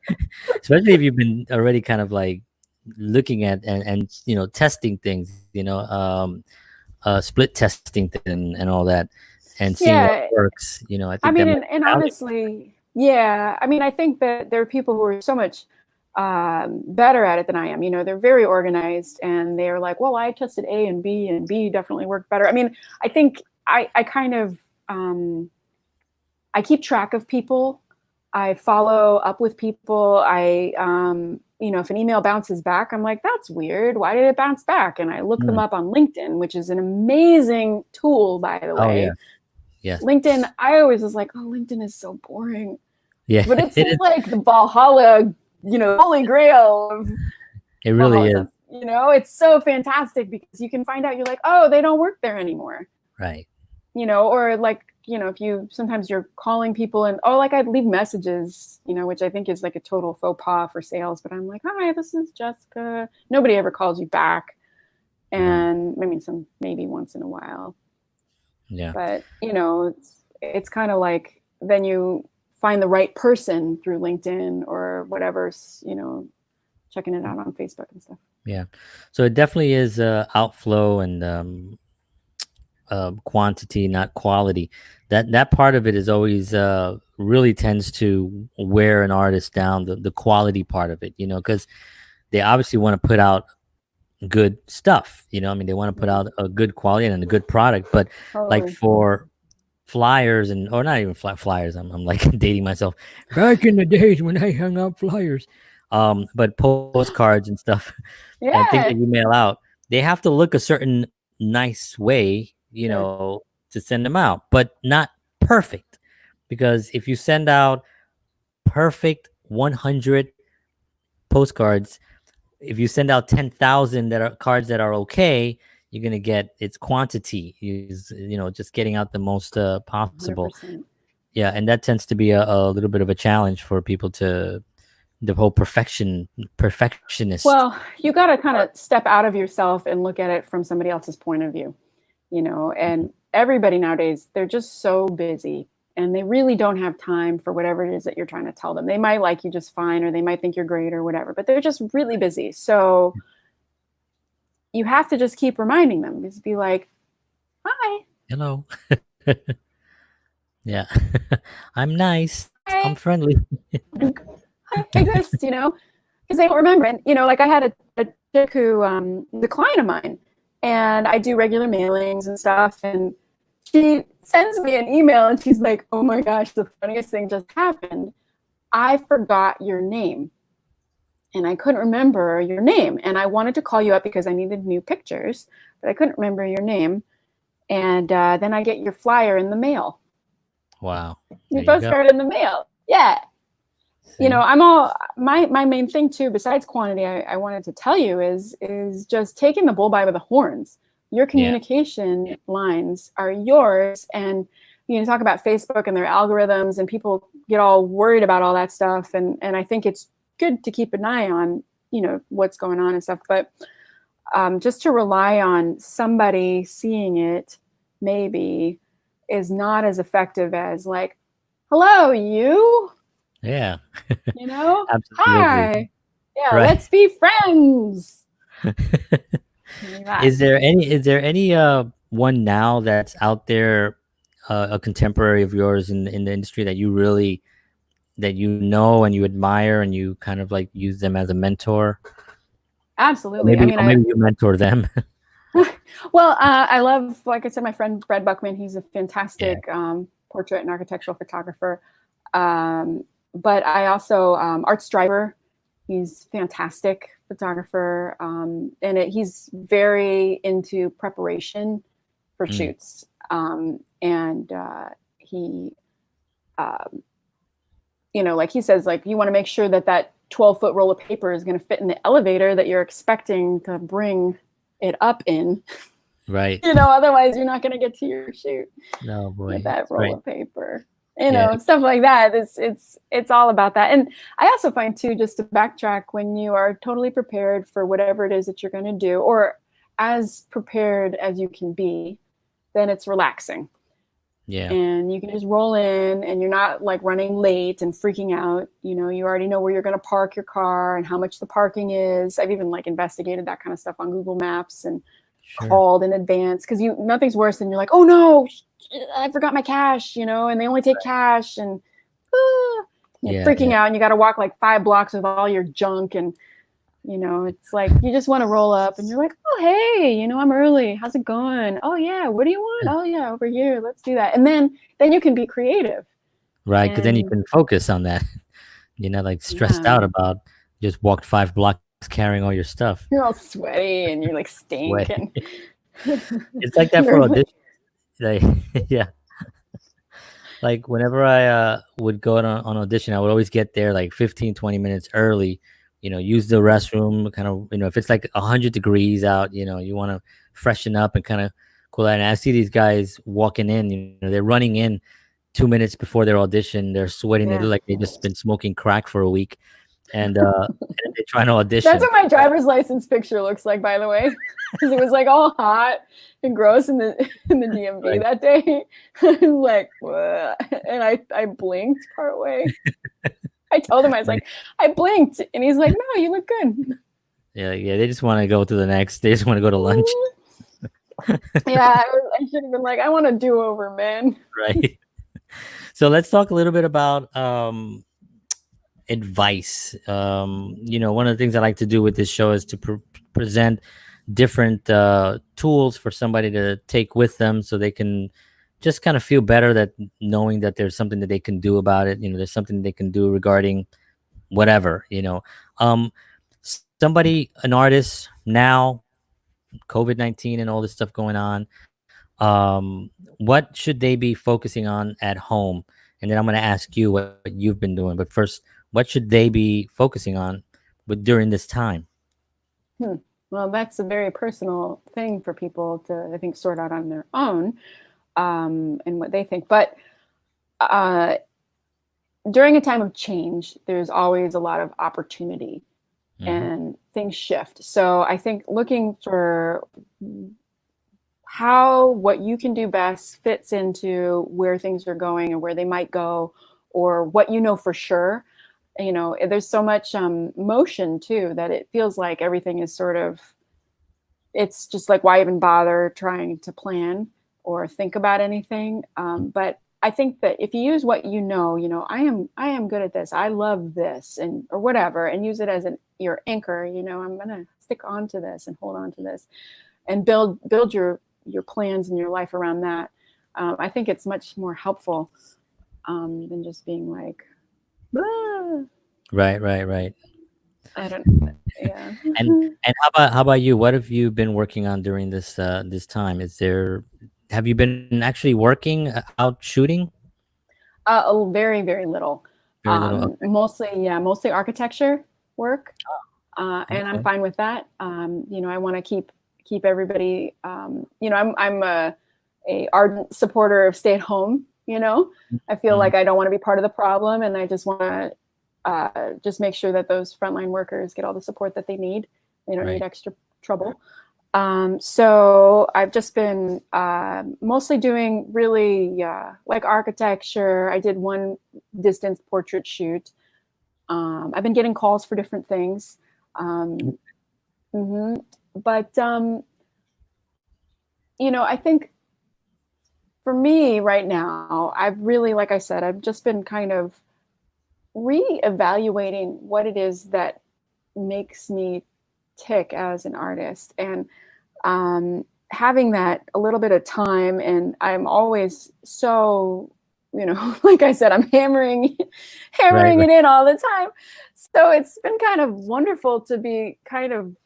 Especially if you've been already kind of like looking at and testing things, split testing and all that, and seeing what Yeah. works. I I think that mean, might and be valuable. honestly, yeah. I mean, I think that there are people who are so much better at it than I am. They're very organized, and they're like, well, I tested A and B definitely worked better. I mean, I think I kind of I keep track of people. I follow up with people. If an email bounces back, I'm like, that's weird. Why did it bounce back? And I look them Hmm. up on LinkedIn, which is an amazing tool, by the Oh yeah, way. yes, LinkedIn, I always was like, oh, LinkedIn is so boring. yeah. But it's It is. like the Valhalla, holy grail of It really Valhalla is. stuff. It's so fantastic because you can find out, you're like, oh, they don't work there anymore. Right. Or like, if you sometimes you're calling people and like I'd leave messages, which I think is like a total faux pas for sales, but I'm like, hi, this is Jessica. Nobody ever calls you back. Right. And I mean, maybe once in a while, Yeah. but it's kind of like then you find the right person through LinkedIn or whatever, checking it out on Facebook and stuff. Yeah. So it definitely is outflow and quantity, not quality. That part of it is always really tends to wear an artist down. The quality part of it, because they obviously want to put out good stuff. I mean, they want to put out a good quality and a good product. But like Totally. for flyers or not even flyers, I'm like dating myself. Back in the days when I hung out flyers, but postcards and stuff and things Yeah. that you mail out, they have to look a certain nice way, Sure. to send them out, but not perfect. Because if you send out perfect 100 postcards, if you send out 10,000 that are cards that are okay, you're gonna get its quantity is just getting out the most possible. 100%. Yeah, and that tends to be a little bit of a challenge for people to the whole perfectionist Well, you got to kind part. of step out of yourself and look at it from somebody else's point of view, and everybody nowadays, they're just so busy and they really don't have time for whatever it is that you're trying to tell them. They might like you just fine, or they might think you're great or whatever, but they're just really busy. So you have to just keep reminding them, just be like, hi, Hello. Yeah. I'm nice. I'm hi, friendly. I exist, because they don't remember. And, like I had a chick who is a client of mine, and I do regular mailings and stuff. And she sends me an email and she's like, oh my gosh, the funniest thing just happened. I forgot your name and I couldn't remember your name. And I wanted to call you up because I needed new pictures, but I couldn't remember your name. And then I get your flyer in the mail. Wow. Your There you go. postcard in the mail. Yeah. See? I'm all my main thing too, besides quantity, I wanted to tell you is just taking the bull by the horns. Your Yeah. communication lines are yours. And talk about Facebook and their algorithms, and people get all worried about all that stuff. And I think it's good to keep an eye on, what's going on and stuff. But just to rely on somebody seeing it maybe is not as effective as like, hello, you. Yeah. Absolutely. Hi. Yeah, Right. let's be friends. Yeah. Is there any one now that's out there, a contemporary of yours in the industry that you really that and you admire and you kind of like use them as a mentor? Or Absolutely. I maybe mean, or maybe you mentor them. well, I love, like I said, my friend Brad Buckman. He's a Yeah. fantastic portrait and architectural photographer. But I also, Art Stryber, he's fantastic photographer. He's very into preparation for Mm, shoots. And he, um, like he says, like, you want to make sure that 12-foot roll of paper is going to fit in the elevator that you're expecting to bring it up in. right. Otherwise you're not going to get to your shoot No, with boy. that That's roll right. of paper. Yeah. Stuff like that. It's all about that. And I also find too, just to backtrack, when you are totally prepared for whatever it is that you're going to do, or as prepared as you can be, then it's relaxing. Yeah. And you can just roll in and you're not like running late and freaking out. You know, you already know where you're going to park your car and how much the parking is. I've even like investigated that kind of stuff on Google Maps and called in advance, because nothing's worse than you're like, oh no, I forgot my cash, you know, and they only take cash, and you're freaking out, and you got to walk like 5 blocks with all your junk, and you know, it's like you just want to roll up and you're like, oh hey, you know, I'm early, how's it going? Oh yeah, what do you want? Oh yeah, over here, let's do that. And then you can be creative, right? Because then you can focus on that. You're not like stressed out about just walked 5 blocks carrying all your stuff. You're all sweaty and you're like stink. And it's like that for auditions. Like, yeah. Like whenever I would go on audition, I would always get there like 15, 20 minutes early, you know, use the restroom, kind of, you know, if it's like 100 degrees out, you know, you want to freshen up and kind of cool out. And I see these guys walking in, you know, they're running in 2 minutes before their audition. They're sweating. They look like they've just been smoking crack for a week. And they're trying to audition. That's what my driver's license picture looks like, by the way, because it was like all hot and gross in the DMV that day. I was like, what? And I blinked partway. I told him, I was like, I blinked, and he's like, no, you look good. Yeah, they just want to go to the next. They just want to go to lunch. I should have been like, I want a do-over, man. Right. So let's talk a little bit about advice. You know, one of the things I like to do with this show is to present different tools for somebody to take with them, so they can just kind of feel better, that knowing that there's something that they can do about it. You know, there's something they can do regarding whatever, you know. Somebody, an artist now, COVID-19 and all this stuff going on, what should they be focusing on at home? And then I'm going to ask you what you've been doing. But first, what should they be focusing on during this time? Well, that's a very personal thing for people to, I think, sort out on their own, and what they think. But during a time of change, there's always a lot of opportunity, and things shift. So I think looking for how what you can do best fits into where things are going and where they might go, or what you know for sure. You know, there's so much motion too that it feels like everything is sort of, it's just like, why even bother trying to plan or think about anything? But I think that if you use what you know, I am good at this, I love this, and or whatever, and use it as your anchor. You know, I'm gonna stick on to this and hold on to this, and build your plans and your life around that. I think it's much more helpful than just being like, ah. Right. I don't know. Yeah. And how about you? What have you been working on during this this time? Have you been actually working out shooting? Very, very little. Very little. Okay. Mostly architecture work. And I'm fine with that. You know, I want to keep everybody, you know, I'm a ardent supporter of stay at home. You know, I feel like I don't want to be part of the problem, and I just want to just make sure that those frontline workers get all the support that they need. They don't need extra trouble. So I've just been mostly doing really like architecture. I did one distance portrait shoot. I've been getting calls for different things. But, you know, I think for me right now, I've really, like I said, I've just been kind of reevaluating what it is that makes me tick as an artist, and having that a little bit of time. And I'm always so, you know, like I said, I'm hammering it in all the time. So it's been kind of wonderful to be kind of,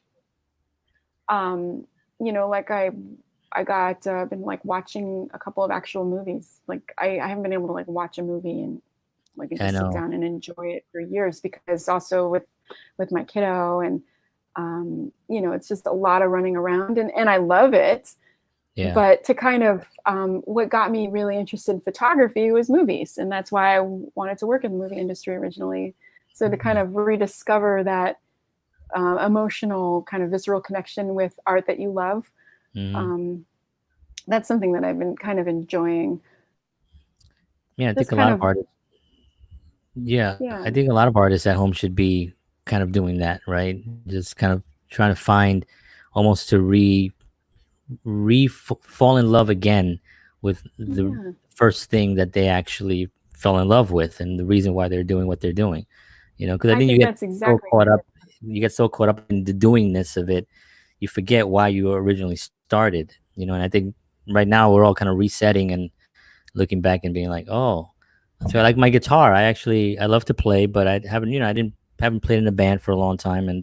you know, like I got been like watching a couple of actual movies. Like I haven't been able to like watch a movie and like just sit down and enjoy it for years, because also with my kiddo, and you know, it's just a lot of running around, and I love it. Yeah. But to kind of what got me really interested in photography was movies, and that's why I wanted to work in the movie industry originally. So to kind of rediscover that emotional kind of visceral connection with art that you love. Hmm. Um, that's something that I've been kind of enjoying. Yeah, I Just think a kind lot of of, artists. Yeah, yeah, I think a lot of artists at home should be kind of doing that, right? Just kind of trying to find almost to fall in love again with the yeah. first thing that they actually fell in love with and the reason why they're doing what they're doing. Because I I think think that's exactly it. you get so caught up in the doingness of it, you forget why you originally started. And I think right now we're all kind of resetting and looking back and being like, oh, so I like my guitar. I love to play, but I haven't, I didn't haven't played in a band for a long time. And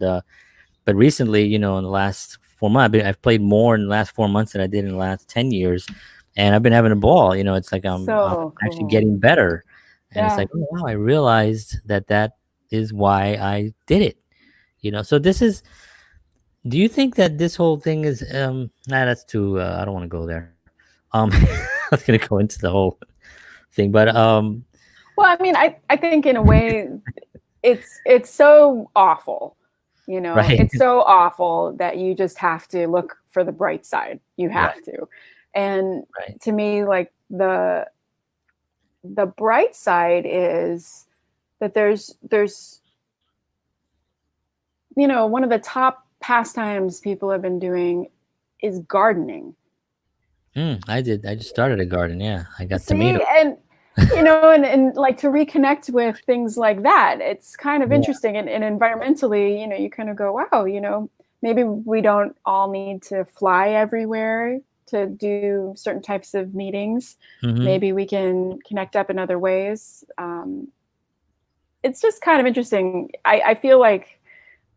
but recently, in the last 4 months, I've played more in the last 4 months than I did in the last 10 years, and I've been having a ball. It's like I'm So actually cool. getting better, and it's Yeah. like, oh wow, I realized that is why I did it. So this is. Do you think that this whole thing is nah, that's too I don't want to go there. I was gonna go into the whole thing, but Well, I mean, I think in a way it's so awful. right, It's so awful that you just have to look for the bright side. You right, have to. And right. to me, like the bright side is that there's one of the top pastimes people have been doing is gardening. I did. I just started a garden. Yeah, I got tomatoes. See, and and like to reconnect with things like that, it's kind of Yeah. interesting. And environmentally, you kind of go, wow, maybe we don't all need to fly everywhere to do certain types of meetings. Hmm. Maybe we can connect up in other ways. It's just kind of interesting. I feel like,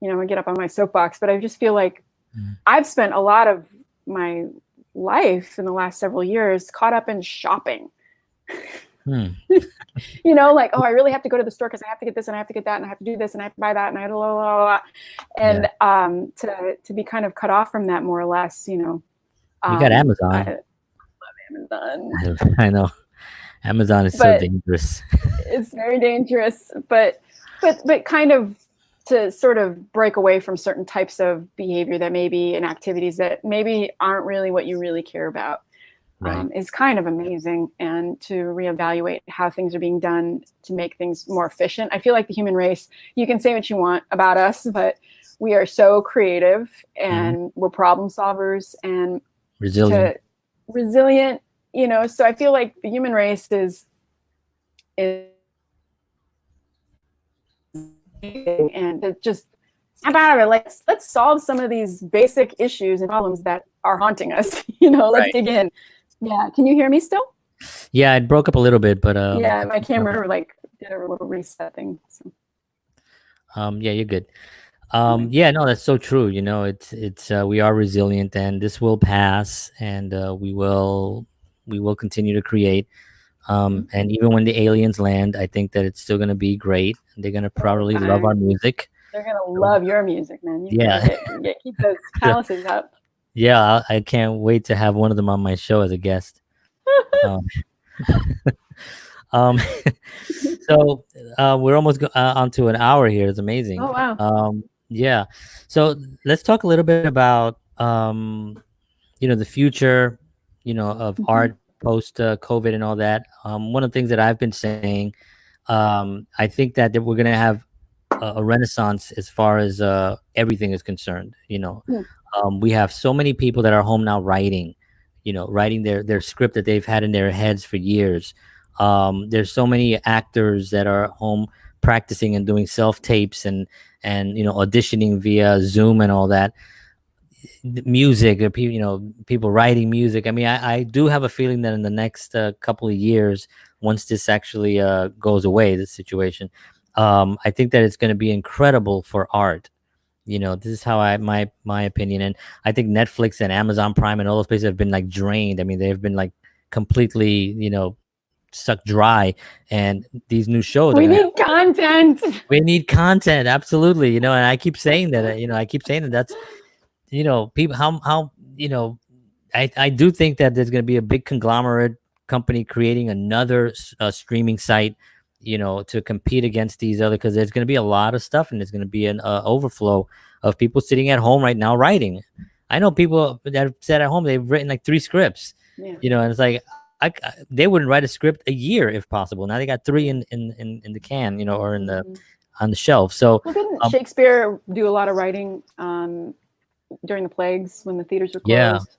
I get up on my soapbox, but I just feel like I've spent a lot of my life in the last several years caught up in shopping. Hmm. Like, oh, I really have to go to the store because I have to get this and I have to get that and I have to do this and I have to buy that and I blah, blah, blah, blah. Yeah. And to be kind of cut off from that more or less, You got I Amazon. love Amazon, I know. Amazon is so but dangerous. it's very dangerous. But kind of to sort of break away from certain types of behavior that maybe and activities that maybe aren't really what you really care about. Right. Is kind of amazing, and to reevaluate how things are being done to make things more efficient. I feel like the human race, you can say what you want about us, but we are so creative Hmm. and we're problem solvers and Resilient. to resilient, so I feel like the human race is and to just snap out of it. Let's solve some of these basic issues and problems that are haunting us. Let's Right. dig in. Yeah. Can you hear me still? Yeah, it broke up a little bit, but Yeah, I my think, camera did a little reset thing. So yeah, you're good. anyway. Yeah, no, that's so true. It's we are resilient, and this will pass, and we will continue to create. Mhm. And even when the aliens land, I think that it's still going to be great. They're going to probably love our music. They're gonna love your music, man. You better Yeah. keep those palaces up. Yeah, I can't wait to have one of them on my show as a guest. Um, um, so we're almost onto an hour here. It's amazing. Oh wow. Yeah. So let's talk a little bit about the future, of Mhm. art post COVID and all that. One of the things that I've been saying, I think that we're gonna have a renaissance as far as everything is concerned. Hmm. We have so many people that are home now writing their script that they've had in their heads for years. There's so many actors that are home practicing and doing self tapes and auditioning via Zoom and all that. Music, people writing music. I mean, I do have a feeling that in the next couple of years, once this actually goes away, this situation, I think that it's going to be incredible for art. This is how my opinion, and I think Netflix and Amazon Prime and all those places have been like drained. I mean, they've been like completely, sucked dry, and these new shows are We gonna have. need content. We need content, absolutely. And I keep saying that. I keep saying that. That's people how I do think that there's going to be a big conglomerate company creating another streaming site to compete against these other, because there's going to be a lot of stuff, and there's going to be an overflow of people sitting at home right now writing. I know people that have sat at home, they've written like 3 scripts, Yeah. and it's like they wouldn't write a script a year if possible. Now they got 3 in the can, or in the on the shelf. So well, didn't Shakespeare do a lot of writing during the plagues when the theaters were closed?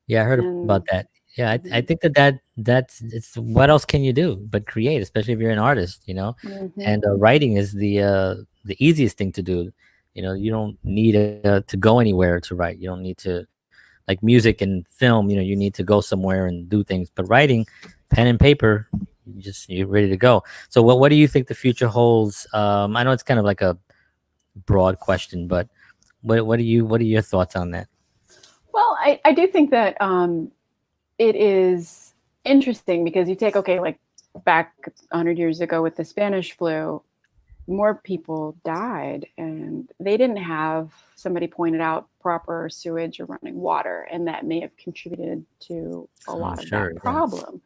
Yeah, I heard about that. Yeah, I think that's it's what else can you do but create, especially if you're an artist, and writing is the easiest thing to do. You don't need to go anywhere to write. You don't need to, like music and film, you need to go somewhere and do things. But writing, pen and paper, you're ready to go. So what do you think the future holds? I know it's kind of like a broad question, but what are your thoughts on that? Well, I do think that it is interesting because you take, like back 100 years ago with the Spanish flu, more people died and they didn't have, somebody pointed out, proper sewage or running water, and that may have contributed to a lot of that problem.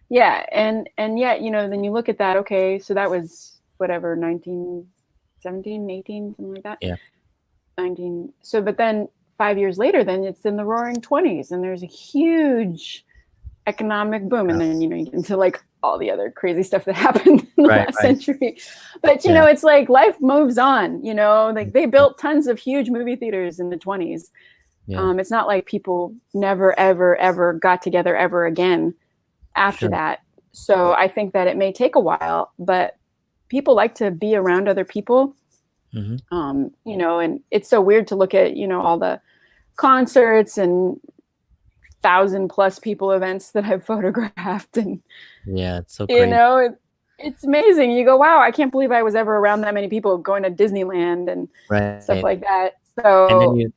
Yeah. And yet, then you look at that, okay, so that was whatever, 1917, 18, something like that. Yeah. 19. So, but then 5 years later, then it's in the roaring 20s and there's a huge economic boom. And then, you get into like all the other crazy stuff that happened in the last century. But, you know, it's like life moves on, like they built tons of huge movie theaters in the 20s. Yeah. It's not like people never, ever, ever got together ever again after that. So I think that it may take a while, but people like to be around other people. And it's so weird to look at, all the concerts and 1,000+ people events that I've photographed, and it's so crazy. It's amazing. You go, wow, I can't believe I was ever around that many people going to Disneyland and stuff like that. So and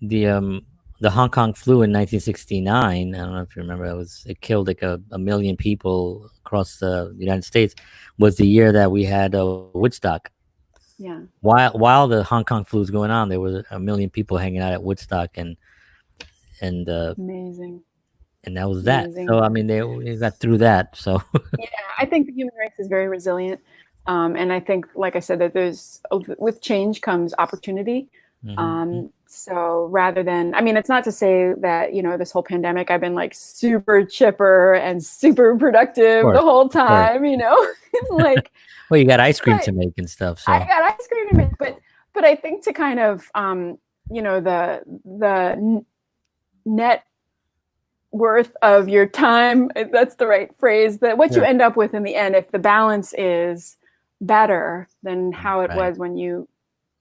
then the Hong Kong flu in 1969, I don't know if you remember, it killed like a million people across the United States, was the year that we had Woodstock. Yeah. While the Hong Kong flu was going on, there were 1 million people hanging out at Woodstock, and amazing. And that was that. So I mean, they got through that. So yeah, I think the human race is very resilient, and I think, like I said, that with change comes opportunity. So rather than, I mean, it's not to say that, this whole pandemic, I've been like super chipper and super productive the whole time, it's like, well, you got ice cream to make and stuff. So I got ice cream to make, but I think to kind of, the net worth of your time, if that's the right phrase, that what you end up with in the end, if the balance is better than how it was when you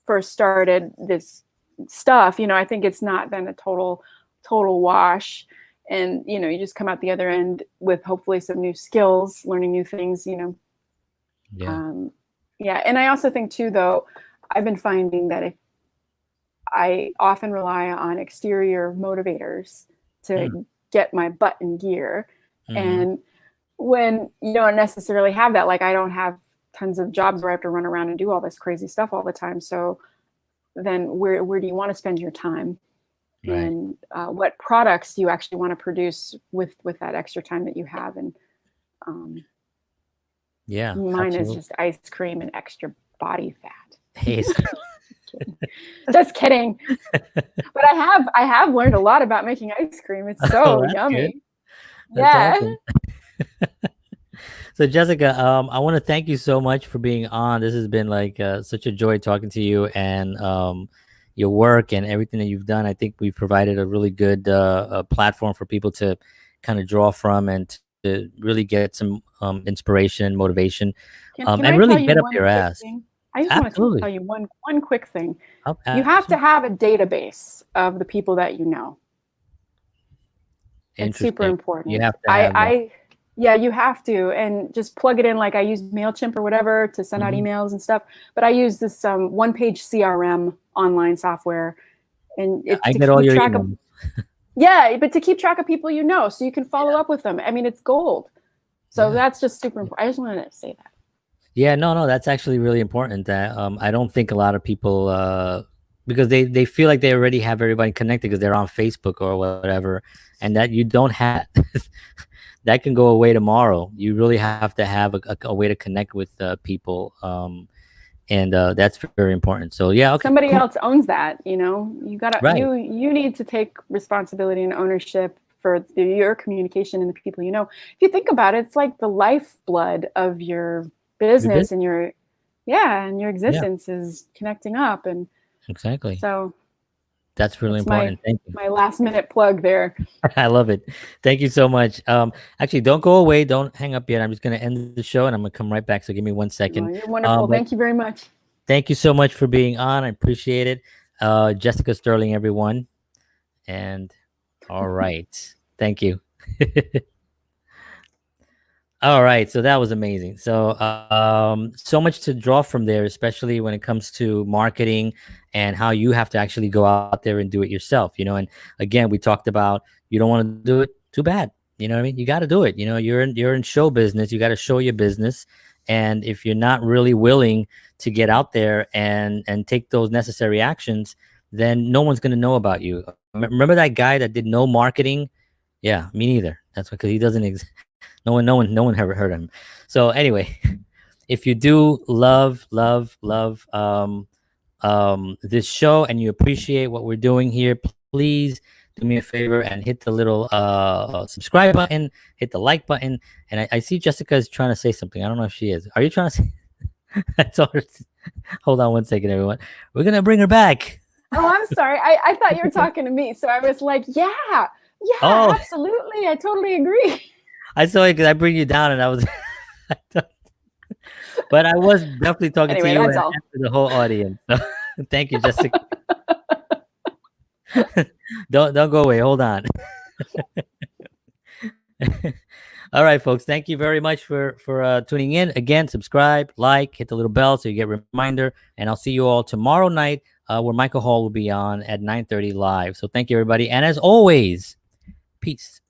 first started this stuff, I think it's not been a total wash, and you just come out the other end with hopefully some new skills, learning new things, and I also think too, though, I've been finding that if I often rely on exterior motivators to get my butt in gear, and when you don't necessarily have that, like I don't have tons of jobs where I have to run around and do all this crazy stuff all the time, so then where do you want to spend your time, and what products do you actually want to produce with that extra time that you have? And mine is just ice cream and extra body fat. Just kidding. But I have learned a lot about making ice cream. It's so yummy. Awesome. So Jessica, I want to thank you so much for being on. This has been like such a joy talking to you, and your work and everything that you've done. I think we've provided a really good platform for people to kind of draw from and to really get some inspiration, motivation, and really get up your ass. I just want to tell you one quick thing. You have to have a database of the people that you know. It's super important. You have to have you have to, and just plug it in. Like I use MailChimp or whatever to send out emails and stuff, but I use this one-page CRM online software, and it's I get all your emails. But to keep track of people so you can follow up with them. I mean, it's gold. So that's just super important. I just wanted to say that. Yeah, no, that's actually really important. That I don't think a lot of people, because they feel like they already have everybody connected because they're on Facebook or whatever, and that you don't have. that can go away tomorrow. You really have to have a way to connect with people, and that's very important. So yeah, okay, Somebody cool. else owns that. You gotta Right. you need to take responsibility and ownership for your communication and the people you know. If you think about it, it's like the lifeblood of your Your business. business and your and your Yeah, existence is connecting up. And exactly. so That's really that's my important. Thank you. last minute plug there. I love it. Thank you so much. Actually, don't go away. Don't hang up yet. I'm just going to end the show and I'm going to come right back. So give me 1 second. Well, you're wonderful. But Thank you very much. thank you so much for being on. I appreciate it. Jessica Sterling, everyone. And all right. Thank you. All right, so that was amazing. So, so much to draw from there, especially when it comes to marketing and how you have to actually go out there and do it yourself. And again, we talked about you don't want to do it. Too bad. You know what I mean? You got to do it. You're in show business. You got to show your business, and if you're not really willing to get out there and take those necessary actions, then no one's going to know about you. Remember that guy that did no marketing? Yeah, me neither. That's because he doesn't exist. No one ever heard of him. So anyway, if you do love this show and you appreciate what we're doing here, please do me a favor and hit the little subscribe button, hit the like button. And I see Jessica is trying to say something. I don't know if she is. Are you trying to say? I told her. Hold on 1 second, everyone. We're gonna bring her back. Oh, I'm sorry. I thought you were talking to me, so I was like, yeah, Oh. absolutely. I totally agree. I saw it because I bring you down, and I was, but I was definitely talking Anyway, to you that's and all. to the whole audience. So, thank you, Jessica. Don't go away. Hold on. All right, folks. Thank you very much for tuning in. Again, subscribe, like, hit the little bell so you get a reminder, and I'll see you all tomorrow night, where Michael Hall will be on at 9:30 live. So thank you, everybody, and as always, peace.